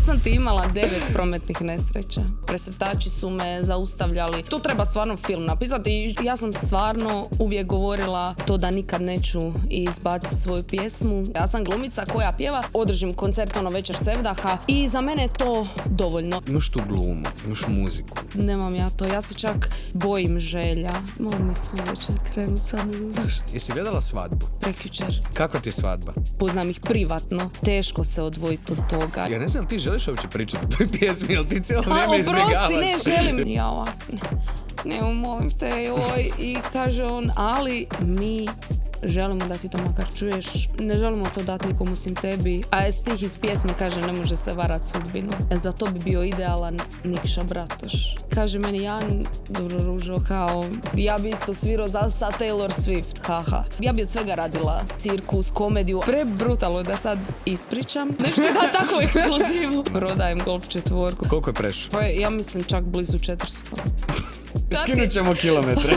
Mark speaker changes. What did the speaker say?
Speaker 1: sam ti imala 9 prometnih nesreća. Presretači su me zaustavljali. Tu treba stvarno film napisati i ja sam stvarno uvijek govorila to da nikad neću izbaciti svoju pjesmu. Ja sam glumica koja pjeva, održim koncert ono Večer sevdaha i za mene je to dovoljno.
Speaker 2: Imaš tu glumu, imaš muziku.
Speaker 1: Nemam ja to, ja se čak bojim želja. Mogu mi suze će krenut, sad ne znam zašto.
Speaker 2: Jesi gledala svadbu?
Speaker 1: Prekjučer.
Speaker 2: Kako ti je svadba?
Speaker 1: Poznam ih privatno. Teško se odvojiti od toga.
Speaker 2: Ja ne znam, ti želiš uopće pričati o toj pjesmi, jel ti cijelo vrijeme izbjegavaš?
Speaker 1: Oprosti, ne želim. Ja ovak, ne, molim te, joj. I kaže on, ali mi želimo da ti to makar čuješ. Ne želimo to dati nikomu osim tebi. A stih iz pjesme kaže, ne može se varat sudbinu. Za to bi bio idealan Nikša Bratoš. Kaže meni Jan, dobro ružo, kao, ja bi isto svirao sa Taylor Swift, haha. Ja bi od svega radila cirkus, komediju. Prebrutalno da sad ispričam. Nešto da takvu ekskluzivu. Prodajem Golf 4.
Speaker 2: Koliko je prešao?
Speaker 1: Pa ja mislim čak blizu 400.
Speaker 2: Skinut ćemo kilometre.